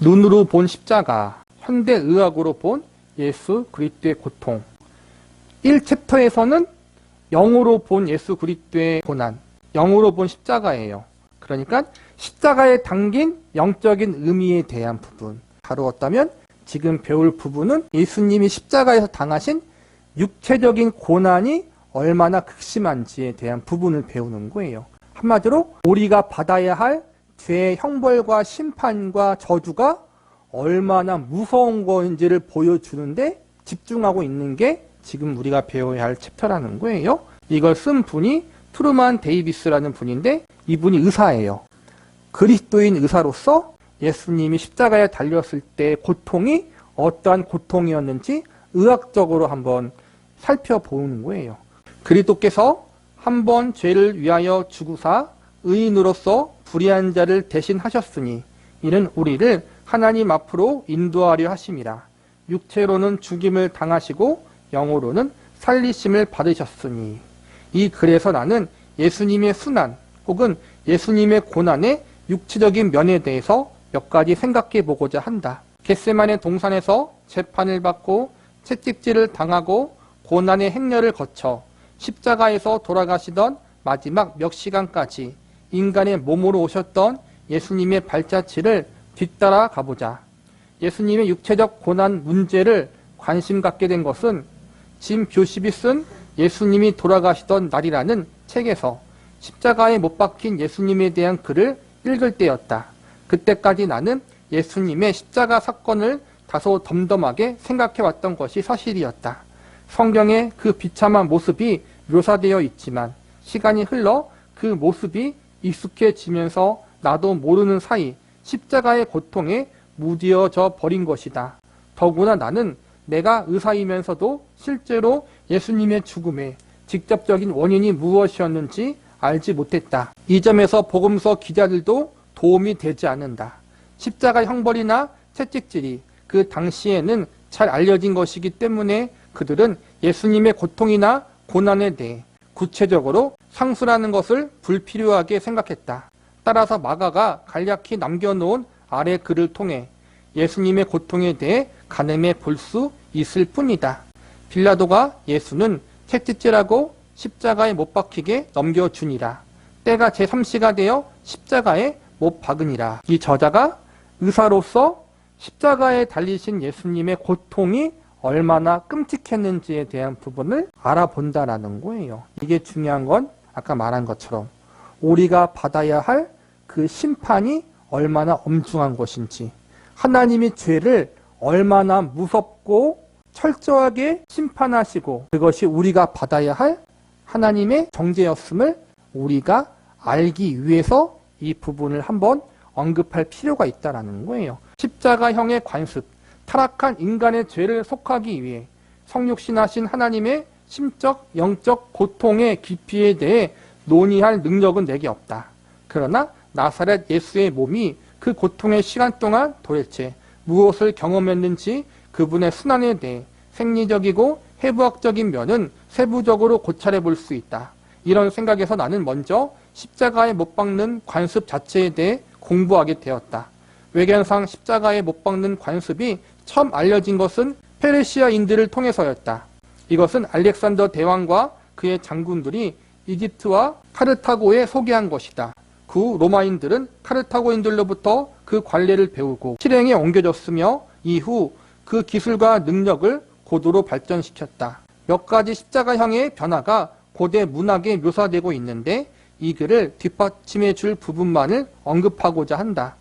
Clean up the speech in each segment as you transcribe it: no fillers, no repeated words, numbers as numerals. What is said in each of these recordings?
눈으로 본 십자가, 현대의학으로 본 예수 그리스도의 고통. 1챕터에서는 영으로 본 예수 그리스도의 고난, 영으로 본 십자가예요. 그러니까 십자가에 담긴 영적인 의미에 대한 부분. 다루었다면 지금 배울 부분은 예수님이 십자가에서 당하신 육체적인 고난이 얼마나 극심한지에 대한 부분을 배우는 거예요. 한마디로 우리가 받아야 할 죄의 형벌과 심판과 저주가 얼마나 무서운 건지를 보여주는데 집중하고 있는 게 지금 우리가 배워야 할 챕터라는 거예요. 이걸 쓴 분이 트루만 데이비스라는 분인데 이분이 의사예요. 그리스도인 의사로서 예수님이 십자가에 달렸을 때 고통이 어떠한 고통이었는지 의학적으로 한번 살펴보는 거예요. 그리스도께서 한번 죄를 위하여 죽으사 의인으로서 불의한 자를 대신하셨으니 이는 우리를 하나님 앞으로 인도하려 하심이라. 육체로는 죽임을 당하시고 영으로는 살리심을 받으셨으니. 이 글에서 나는 예수님의 순환 혹은 예수님의 고난의 육체적인 면에 대해서 몇 가지 생각해 보고자 한다. 겟세마네 동산에서 재판을 받고 채찍질을 당하고 고난의 행렬을 거쳐 십자가에서 돌아가시던 마지막 몇 시간까지 인간의 몸으로 오셨던 예수님의 발자취를 뒤따라 가보자. 예수님의 육체적 고난 문제를 관심 갖게 된 것은 짐 뷰십이 쓴 예수님이 돌아가시던 날이라는 책에서 십자가에 못 박힌 예수님에 대한 글을 읽을 때였다. 그때까지 나는 예수님의 십자가 사건을 다소 덤덤하게 생각해 왔던 것이 사실이었다. 성경에 그 비참한 모습이 묘사되어 있지만 시간이 흘러 그 모습이 익숙해지면서 나도 모르는 사이 십자가의 고통에 무디어져 버린 것이다. 더구나 나는 내가 의사이면서도 실제로 예수님의 죽음의 직접적인 원인이 무엇이었는지 알지 못했다. 이 점에서 복음서 기자들도 도움이 되지 않는다. 십자가 형벌이나 채찍질이 그 당시에는 잘 알려진 것이기 때문에 그들은 예수님의 고통이나 고난에 대해 구체적으로 상술하는 것을 불필요하게 생각했다. 따라서 마가가 간략히 남겨놓은 아래 글을 통해 예수님의 고통에 대해 가늠해 볼 수 있을 뿐이다. 빌라도가 예수는 채찍질하고 십자가에 못 박히게 넘겨주니라. 때가 제3시가 되어 십자가에 못 박으니라. 이 저자가 의사로서 십자가에 달리신 예수님의 고통이 얼마나 끔찍했는지에 대한 부분을 알아본다라는 거예요. 이게 중요한 건 아까 말한 것처럼 우리가 받아야 할 그 심판이 얼마나 엄중한 것인지, 하나님이 죄를 얼마나 무섭고 철저하게 심판하시고 그것이 우리가 받아야 할 하나님의 정죄였음을 우리가 알기 위해서 이 부분을 한번 언급할 필요가 있다는 거예요. 십자가형의 관습, 타락한 인간의 죄를 속하기 위해 성육신하신 하나님의 심적, 영적 고통의 깊이에 대해 논의할 능력은 내게 없다. 그러나 나사렛 예수의 몸이 그 고통의 시간 동안 도대체 무엇을 경험했는지 그분의 순환에 대해 생리적이고 해부학적인 면은 세부적으로 고찰해 볼 수 있다. 이런 생각에서 나는 먼저 십자가에 못 박는 관습 자체에 대해 공부하게 되었다. 외견상 십자가에 못 박는 관습이 처음 알려진 것은 페르시아인들을 통해서였다. 이것은 알렉산더 대왕과 그의 장군들이 이집트와 카르타고에 소개한 것이다. 그 로마인들은 카르타고인들로부터 그 관례를 배우고 실행에 옮겨졌으며 이후 그 기술과 능력을 고도로 발전시켰다. 몇 가지 십자가형의 변화가 고대 문학에 묘사되고 있는데 이 글을 뒷받침해 줄 부분만을 언급하고자 한다.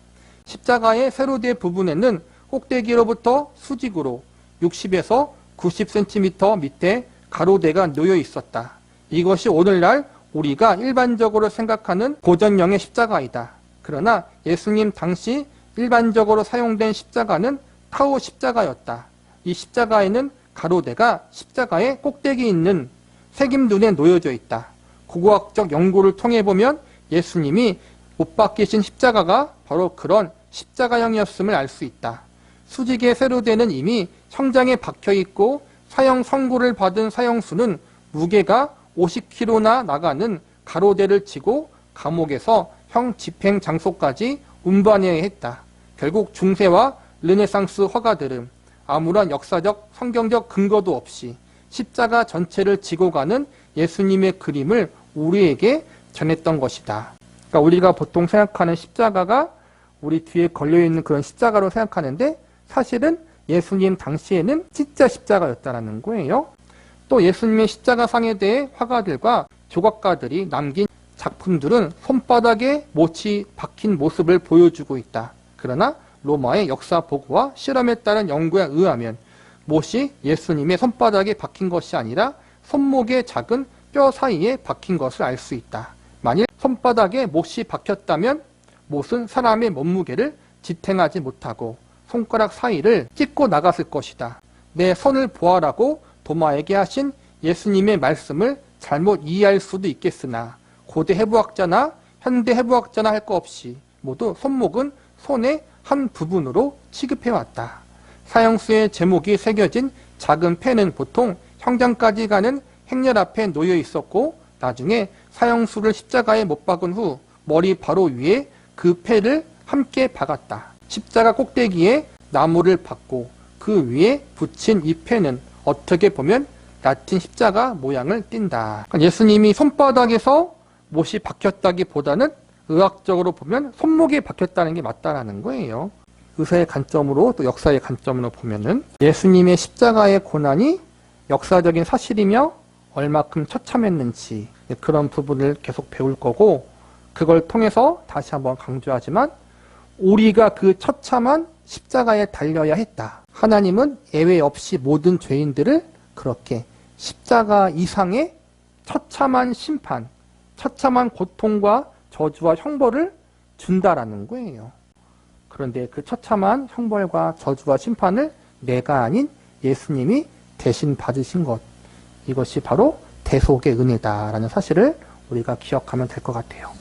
십자가의 세로대 부분에는 꼭대기로부터 수직으로 60에서 90cm 밑에 가로대가 놓여 있었다. 이것이 오늘날 우리가 일반적으로 생각하는 고전형의 십자가이다. 그러나 예수님 당시 일반적으로 사용된 십자가는 타오 십자가였다. 이 십자가에는 가로대가 십자가의 꼭대기 있는 색임눈에 놓여져 있다. 고고학적 연구를 통해 보면 예수님이 못 박히신 십자가가 바로 그런 십자가형이었음을 알 수 있다. 수직의 세로대는 이미 형장에 박혀 있고 사형 선고를 받은 사형수는 무게가 50kg나 나가는 가로대를 치고 감옥에서 형 집행 장소까지 운반해야 했다. 결국 중세와 르네상스 화가들은 아무런 역사적, 성경적 근거도 없이 십자가 전체를 지고 가는 예수님의 그림을 우리에게 전했던 것이다. 그러니까 우리가 보통 생각하는 십자가가 우리 뒤에 걸려있는 그런 십자가로 생각하는데 사실은 예수님 당시에는 진짜 십자가였다는 거예요. 또 예수님의 십자가상에 대해 화가들과 조각가들이 남긴 작품들은 손바닥에 못이 박힌 모습을 보여주고 있다. 그러나 로마의 역사 보고와 실험에 따른 연구에 의하면 못이 예수님의 손바닥에 박힌 것이 아니라 손목의 작은 뼈 사이에 박힌 것을 알 수 있다. 만일 손바닥에 못이 박혔다면 못은 사람의 몸무게를 지탱하지 못하고 손가락 사이를 찢고 나갔을 것이다. 내 손을 보아라고 도마에게 하신 예수님의 말씀을 잘못 이해할 수도 있겠으나 고대 해부학자나 현대 해부학자나 할 거 없이 모두 손목은 손의 한 부분으로 취급해왔다. 사형수의 제목이 새겨진 작은 패는 보통 형장까지 가는 행렬 앞에 놓여 있었고 나중에 사형수를 십자가에 못 박은 후 머리 바로 위에 그 패를 함께 박았다. 십자가 꼭대기에 나무를 박고 그 위에 붙인 이 패는 어떻게 보면 라틴 십자가 모양을 띈다. 그러니까 예수님이 손바닥에서 못이 박혔다기보다는 의학적으로 보면 손목에 박혔다는 게 맞다라는 거예요. 의사의 관점으로 또 역사의 관점으로 보면은 예수님의 십자가의 고난이 역사적인 사실이며 얼마큼 처참했는지 그런 부분을 계속 배울 거고 그걸 통해서 다시 한번 강조하지만 우리가 그 처참한 십자가에 달려야 했다. 하나님은 예외 없이 모든 죄인들을 그렇게 십자가 이상의 처참한 심판, 처참한 고통과 저주와 형벌을 준다라는 거예요. 그런데 그 처참한 형벌과 저주와 심판을 내가 아닌 예수님이 대신 받으신 것, 이것이 바로 대속의 은혜다라는 사실을 우리가 기억하면 될 것 같아요.